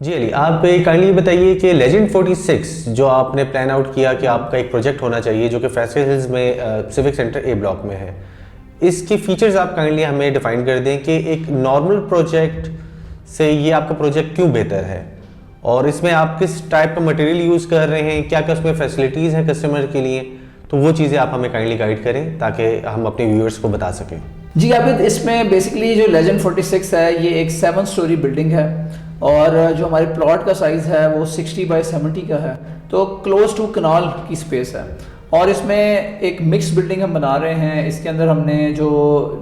जी अली, आप काइंडली बताइए कि लेजेंड 46 जो आपने प्लान आउट किया कि आपका एक प्रोजेक्ट होना चाहिए जो कि फैसल हिल्स में सिविक सेंटर ए ब्लॉक में है, इसकी फीचर्स आप काइंडली हमें डिफाइन कर दें कि एक नॉर्मल प्रोजेक्ट से ये आपका प्रोजेक्ट क्यों बेहतर है और इसमें आप किस टाइप का मटेरियल यूज़ कर रहे हैं, क्या क्या उसमें फैसिलिटीज़ हैं कस्टमर के लिए, तो वो चीज़ें आप हमें काइंडली गाइड करें ताकि हम अपने व्यूअर्स को बता सकें। जी आबिद, इसमें बेसिकली जो लेजेंड 46 है ये एक 7 स्टोरी बिल्डिंग है और जो हमारे प्लॉट का साइज़ है वो 60 बाय 70 का है, तो क्लोज टू कनाल की स्पेस है। और इसमें एक मिक्स बिल्डिंग हम बना रहे हैं। इसके अंदर हमने जो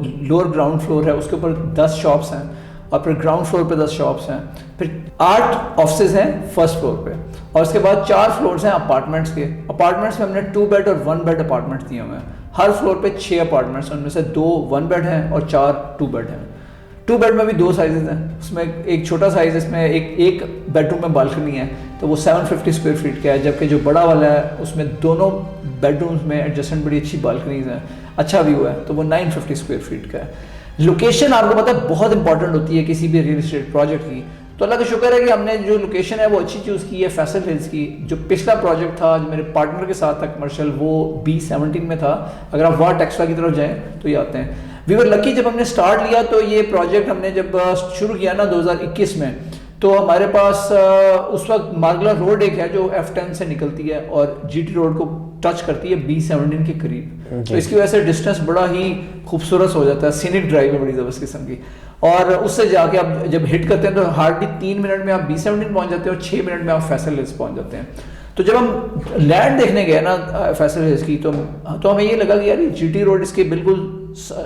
लोअर ग्राउंड फ्लोर है उसके ऊपर 10 शॉप्स हैं और फिर ग्राउंड फ्लोर पे 10 शॉप्स हैं, फिर 8 ऑफिसेज हैं फर्स्ट फ्लोर पे और उसके बाद 4 फ्लोर्स हैं अपार्टमेंट्स के। अपार्टमेंट्स में हमने 2 बेड और 1 बेड अपार्टमेंट्स दिए हुए हैं। हर फ्लोर पे 6 अपार्टमेंट्स हैं, उनमें से 2 1 बेड हैं और 4 2 बेड हैं। 2 बेड में भी 2 साइजेस हैं, उसमें एक छोटा साइज इसमें एक बेडरूम में बालकनी है तो वो 750 स्क्वायर फीट का है, जबकि जो बड़ा वाला है उसमें दोनों बेडरूम्स में एडजस्टमेंट बड़ी अच्छी बालकनीज हैं, अच्छा व्यू है, तो वो 950 स्क्वायर फीट का है। लोकेशन आपको पता है बहुत इंपॉर्टेंट होती है किसी भी रियल एस्टेट प्रोजेक्ट की, तो अल्लाह का शुक्र है कि हमने जो लोकेशन है वो अच्छी चूज़ की है फैसल हिल्स की। जो पिछला प्रोजेक्ट था जो मेरे पार्टनर के साथ था कमर्शियल, वो B17 में था। अगर आप वाट टेक्सला की तरफ जाएं तो ये आते हैं। वी वर लकी, जब हमने स्टार्ट लिया तो ये प्रोजेक्ट हमने जब शुरू किया ना 2021 में, तो हमारे पास उस वक्त मार्गला रोड एक है जो F10 से निकलती है और GT रोड को टच करती है B17 के करीब, तो इसकी वजह से डिस्टेंस बड़ा ही खूबसूरत हो जाता है। सीनिक ड्राइव है बड़ी ज़बरदस्त किस्म की, और उससे जाके आप जब हिट करते हैं तो हार्डली 3 मिनट में आप B17 पहुंच जाते हैं और 6 मिनट में आप फैसल हिल्स पहुंच जाते हैं। तो जब हम लैंड देखने गए ना फैसल हिल्स की, तो हमें ये लगा कि यार GT रोड इसके बिल्कुल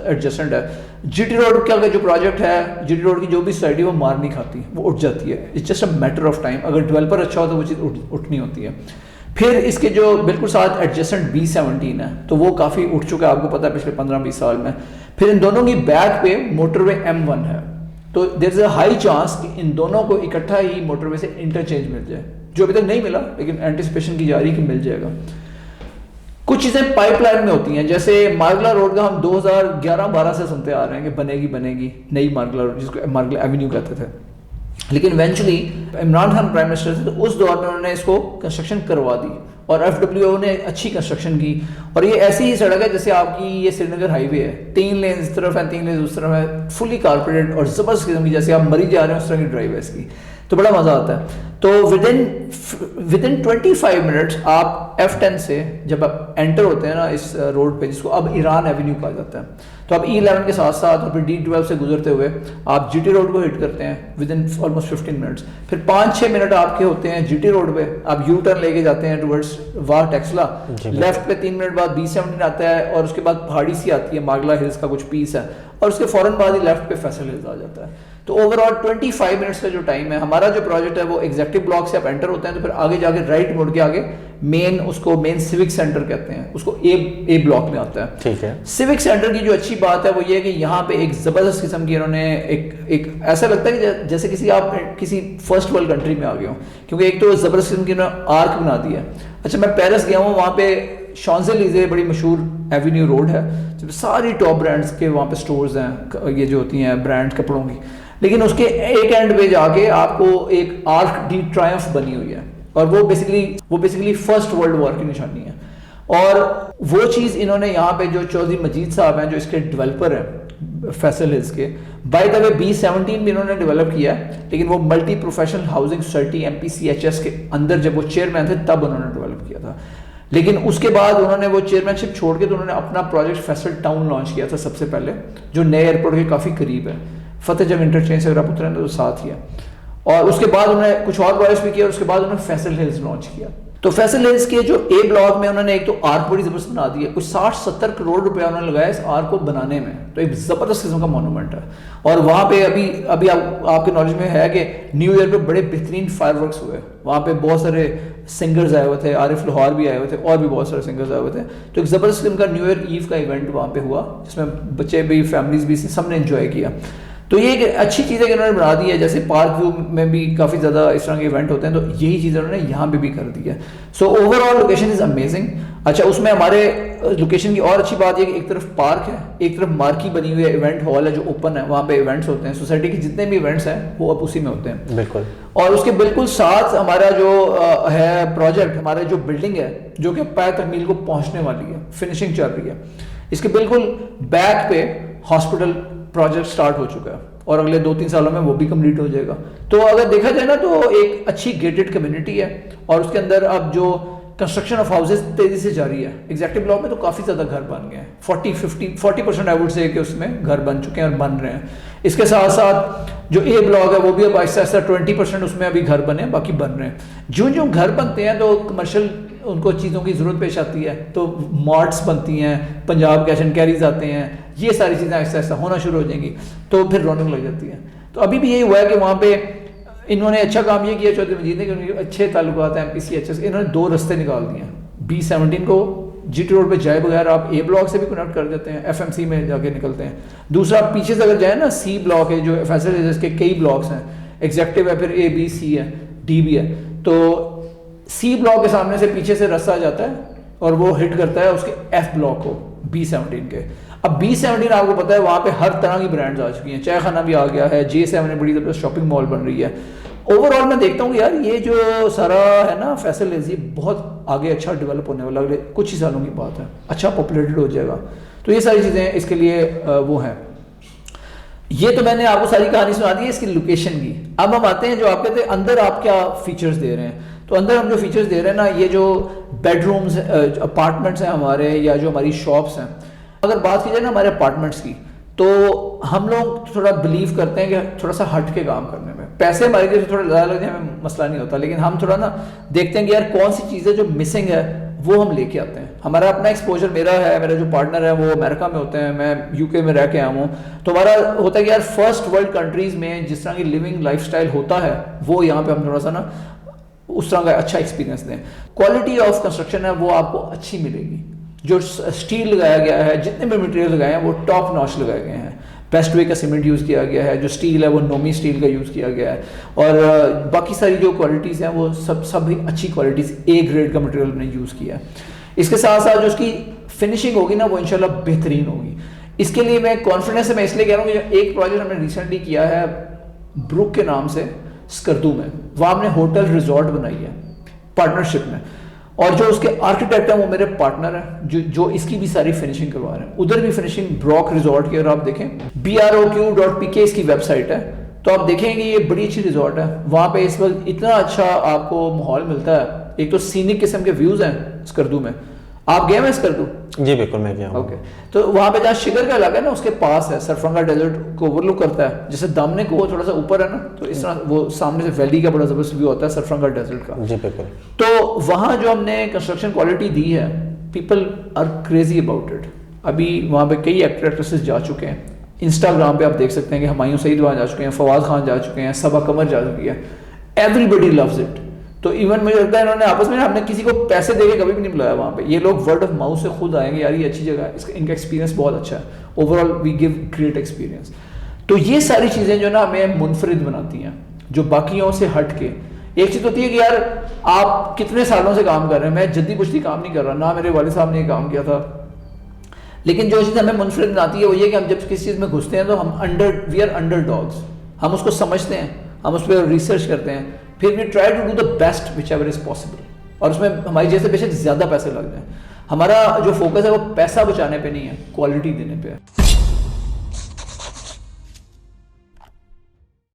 एडजस्टेंट है। GT रोड का जो प्रोजेक्ट है, GT रोड की जो भी साइड है वो मार नहीं खाती, वो उठ जाती है। It's just a matter of time, अगर डेवलपर अच्छा हो तो वो चीज़ उठनी होती है। फिर इसके जो बिल्कुल साथ एडजेसेंट B17 है तो वो काफ़ी उठ चुका है, आपको पता है पिछले 15-20 साल में। फिर इन दोनों की बैक पे मोटरवे M1 है, तो there is a high chance कि इन दोनों को इकट्ठा ही मोटरवे से इंटरचेंज मिल जाए, जो अभी तक नहीं मिला लेकिन एंटिसिपेशन की जा रही है कि मिल जाएगा। कुछ चीज़ें पाइपलाइन में होती हैं, जैसे मार्गला रोड का हम 2011-12 से सुनते आ रहे हैं कि बनेगी नई मार्गला रोड, जिसको मार्गला एवेन्यू कहते थे। लेकिन eventually Imran Khan prime minister थे तो उस दौर में उन्होंने इसको कंस्ट्रक्शन करवा दी और FWO ने अच्छी कंस्ट्रक्शन की। और ये ऐसी ही सड़क है जैसे आपकी ये श्रीनगर हाईवे है, 3 लेन इस तरफ है 3 लेन उस तरफ है, फुली कारपेटेड और ज़बरदस्त किस्म की, जैसे आप मरी जा रहे हैं उस तरह की ड्राइव है इसकी, तो बड़ा मज़ा आता है। तो विदिन 25 मिनट्स आप F10 से जब आप एंटर होते हैं ना इस रोड पे, जिसको अब ईरान एवेन्यू कहा जाता है, तो आप E11 के साथ साथ और फिर D12 से गुजरते हुए आप GT रोड को हिट करते हैं विदिन ऑलमोस्ट 15 मिनट्स। फिर 5-6 मिनट आपके होते हैं GT रोड पे, आप यू टर्न लेके जाते हैं टुवर्ड्स वाह टेक्सला, लेफ्ट पे 3 मिनट बाद B17 आता है और उसके बाद पहाड़ी सी आती है, मार्गला हिल्स का कुछ पीस है, और उसके फौरन बाद ही लेफ्ट पे फैसल हिल्स आ जाता है। तो ओवरऑल 25 मिनट्स का जो टाइम है हमारा जो प्रोजेक्ट है वो एग्जेक्टिव ब्लॉक से आप एंटर होते हैं तो फिर आगे जाके राइट मुड़ के आगे मेन सिविक सेंटर कहते हैं उसको, ए ब्लॉक में आता है। ठीक है। सिविक सेंटर की जो अच्छी बात है वो ये है कि यहाँ पे एक ज़बरदस्त किस्म की इन्होंने एक ऐसा लगता है कि जैसे आप किसी फर्स्ट वर्ल्ड कंट्री में आ गए हो, क्योंकि एक तो ज़बरदस्त किस्म की इन्होंने आर्क बना दी है। अच्छा, मैं पेरिस गया हूँ, वहाँ पे शॉन्ज़ेलीज़े बड़ी मशहूर एवेन्यू रोड है, जब सारी टॉप ब्रांड्स के वहाँ पे स्टोर्स हैं, ये जो होती हैं ब्रांड कपड़ों की, लेकिन उसके एक एंड पे जाके आपको एक आर्क डी ट्रायम्फ बनी हुई है और वो बेसिकली फर्स्ट वर्ल्ड वॉर की निशानी है। और वो चीज़ इन्होंने यहाँ पे जो चौधरी मजीद साहब हैं जो इसके डेवलपर हैं फैसल हिल्स के, बाय द वे B17 भी इन्होंने डेवलप किया है, लेकिन वो multi professional housing society MPCHS के अंदर जब वो चेयरमैन थे तब उन्होंने डेवलप किया था। लेकिन उसके बाद उन्होंने वो चेयरमैनशिप छोड़ के तो उन्होंने अपना प्रोजेक्ट फैसल टाउन लॉन्च किया था सबसे पहले, जो नए एयरपोर्ट के काफ़ी करीब है, फतेह जंग इंटरचेंज से अगर आप उतरें तो साथ ही है। और उसके बाद उन्होंने कुछ और प्रोजेक्ट्स भी किया और उसके बाद उन्होंने फैसल हिल्स लॉन्च किया। तो फैसल हिल्स के जो ए ब्लॉक में उन्होंने एक तो आर्क बड़ी ज़बरदस्त बना दी है, कुछ 60-70 करोड़ रुपया उन्होंने लगाया इस आर्क को बनाने में, तो एक ज़बरदस्त किस्म का मोनूमेंट है। और वहाँ पे अभी आपके नॉलेज में है कि न्यू ईयर पे बड़े बेहतरीन फायरवर्क्स हुए, वहाँ पे बहुत सारे सिंगर्स आए हुए थे, आरिफ लाहौर भी आए हुए थे और भी बहुत सारे सिंगर्स आए हुए थे, तो एक ज़बरदस्त किस्म का न्यू ईयर ईव का इवेंट वहाँ पे हुआ जिसमें बच्चे भी फैमिलीज भी सबने एंजॉय किया। तो ये एक अच्छी चीज़ है कि उन्होंने बना दी है। जैसे पार्क व्यू में भी काफ़ी ज़्यादा इस तरह के इवेंट होते हैं, तो यही चीज़ उन्होंने यहाँ पे भी कर दी है। So overall location is amazing. अच्छा, उसमें हमारे लोकेशन की और अच्छी बात यह कि एक तरफ पार्क है, एक तरफ मार्की बनी हुई है, इवेंट हॉल है जो ओपन है, वहाँ पे इवेंट्स होते हैं, सोसाइटी के जितने भी इवेंट्स हैं वो अब उसी में होते हैं। बिल्कुल। और उसके बिल्कुल साथ हमारा जो है प्रोजेक्ट, हमारे जो बिल्डिंग है जो कि पाया तकमील को पहुँचने वाली है, फिनिशिंग चल रही है, इसके बिल्कुल बैक पे हॉस्पिटल प्रोजेक्ट स्टार्ट हो चुका है और अगले 2-3 सालों में वो भी कंप्लीट हो जाएगा। तो अगर देखा जाए ना तो एक अच्छी गेटेड कम्युनिटी है और उसके अंदर अब जो कंस्ट्रक्शन ऑफ हाउसेज तेजी से जारी है। एग्जैक्टिव ब्लॉक में तो काफ़ी ज़्यादा घर बन गए हैं, 40% आई वुड से कि उसमें घर बन चुके हैं और बन रहे हैं। इसके साथ साथ जो ए ब्लॉक है वो भी अब आहिस्ता आहिस्ता 20% उसमें अभी घर बने हैं, बाकी बन रहे हैं। जो जो घर बनते हैं तो कमर्शियल उनको चीज़ों की ज़रूरत पेश आती है, तो मार्ट्स बनती हैं, पंजाब कैश एंड कैरीज आते हैं, ये सारी चीज़ें आहिस्ता आहिस्ता होना शुरू हो जाएंगी, तो फिर रौनक लग जाती है। तो अभी भी यही हुआ है कि वहाँ पे इन्होंने अच्छा काम ये किया चौधरी मजीद ने कि उनके अच्छे ताल्लुकात हैं MPCH से, इन्होंने 2 रास्ते निकाल दिए हैं। B17 को GT रोड पे जाए बगैर आप A ब्लॉक से भी कनेक्ट कर देते हैं, FMC में जाके निकलते हैं। दूसरा पीछे से अगर जाए ना C ब्लॉक है जो फैसिलिटीज के कई ब्लॉक्स हैं, एग्जेक्टिव है, फिर A B C है, D भी है, तो C ब्लॉक के सामने से पीछे से रास्ता आ जाता है और वो हिट करता है उसके F ब्लॉक को B17 के। अब B17 आपको पता है वहाँ पे हर तरह की ब्रांड्स आ चुकी हैं, चाय खाना भी आ गया है, J7 में बड़ी ज़बरदस्त शॉपिंग मॉल बन रही है। ओवरऑल मैं देखता हूँ कि यार ये जो सारा है ना फैसल ये बहुत आगे अच्छा डेवलप होने वाला, अगले कुछ ही सालों की बात है, अच्छा पॉपुलेटेड हो जाएगा। तो ये सारी चीज़ें इसके लिए वो हैं। ये तो मैंने आपको सारी कहानी सुना दी है इसकी लोकेशन की। अब हम आते हैं जो आप कहते हैं अंदर आप क्या फीचर्स दे रहे हैं। तो अंदर हम जो फीचर्स दे रहे हैं ना, ये जो बेडरूम्स अपार्टमेंट्स हैं हमारे या जो हमारी शॉप्स हैं, अगर बात की जाए ना हमारे अपार्टमेंट्स की, तो हम लोग थोड़ा बिलीव करते हैं कि थोड़ा सा हट के काम करने में, पैसे हमारे लिए थोड़ा ज़्यादा लगते हैं हमें मसला नहीं होता, लेकिन हम थोड़ा ना देखते हैं कि यार कौन सी चीज़ें जो मिसिंग है वो हम लेके आते हैं। हमारा अपना एक्सपोजर मेरा है, मेरा जो पार्टनर है वो अमेरिका में होते हैं, मैं UK में रह के आया हूँ, तो हमारा होता है कि यार फर्स्ट वर्ल्ड कंट्रीज़ में जिस तरह की लिविंग लाइफस्टाइल होता है वो यहाँ पे हम थोड़ा सा ना उस तरह का अच्छा एक्सपीरियंस दें। क्वालिटी ऑफ कंस्ट्रक्शन है वो आपको अच्छी मिलेगी, जो स्टील लगाया गया है, जितने भी मटेरियल लगाए हैं वो टॉप नॉच लगाए गए हैं, बेस्ट वे का सीमेंट यूज़ किया गया है, जो स्टील है वो नोमी स्टील का यूज़ किया गया है, और बाकी सारी जो क्वालिटीज़ हैं वो सब अच्छी क्वालिटीज़ A ग्रेड का मटेरियल हमने यूज़ किया है। इसके साथ साथ जो उसकी फिनिशिंग होगी ना वो इंशाल्लाह बेहतरीन होगी। इसके लिए मैं कॉन्फिडेंस से मैं इसलिए कह रहा हूँ कि एक प्रोजेक्ट हमने रिसेंटली किया है ब्रुक के नाम से स्कर्दू में, वहाँ हमने होटल रिजॉर्ट बनाई है पार्टनरशिप में, और जो उसके आर्किटेक्ट हैं वो मेरे पार्टनर हैं जो इसकी भी सारी फिनिशिंग करवा रहे हैं। उधर भी फिनिशिंग ब्रॉक रिजॉर्ट की अगर आप देखें broq.pk इसकी वेबसाइट है, तो आप देखेंगे ये बड़ी अच्छी रिजॉर्ट है। वहाँ पे इस वक्त इतना अच्छा आपको माहौल मिलता है, एक तो सीनिक किस्म के व्यूज़ हैं स्कर्दू में। आप गए हैं स्कर्दू? जी बिल्कुल मैं गया हूँ। ओके, तो वहाँ पे जहाँ शिगर का इलाका है ना उसके पास है, सरफंगा डेजर्ट को ओवरलुक करता है, जैसे दामने को वो थोड़ा सा ऊपर है ना, तो इस तरह वो सामने से वैली का बड़ा जबरदस्त व्यू होता है सरफंगा डेजर्ट का। जी बिल्कुल। तो वहाँ जो हमने कंस्ट्रक्शन क्वालिटी दी है, people are crazy about it. अभी वहाँ पे कई एक्टर एक्ट्रेसेस जा चुके हैं, इंस्टाग्राम पे आप देख सकते हैं कि हुमायूं सईद वहाँ जा चुके हैं, फवाद खान जा चुके हैं, सबा कमर जा चुकी है, एवरीबडी लव्स इट। तो इवन मुझे लगता है इन्होंने आपस में हमने किसी को पैसे देके कभी भी नहीं बुलाया वहाँ पे, ये लोग वर्ड ऑफ माउथ से खुद आएंगे यार ये अच्छी जगह है, इसका इनका एक्सपीरियंस बहुत अच्छा है, overall we give great experience. तो ये सारी चीज़ें जो ना हमें मुनफरिद बनाती हैं, जो बाकियों से हट के। एक चीज़ होती है कि यार आप कितने सालों से काम कर रहे हैं, मैं जद्दी पुश्ती काम नहीं कर रहा, ना मेरे वालिद साहब ने काम किया था, लेकिन जो चीज़ हमें मुनफरिद बनाती है वो ये कि हम जब किसी चीज़ में घुसते हैं तो हम वी आर अंडर डॉग्स, हम उसको समझते हैं, हम उस पर रिसर्च करते हैं, फिर we try to do the best whichever is possible, और उसमें हमारी जैसे बेशक ज़्यादा पैसे लग जाए, हमारा जो फोकस है वो पैसा बचाने पे नहीं है, क्वालिटी देने पे है।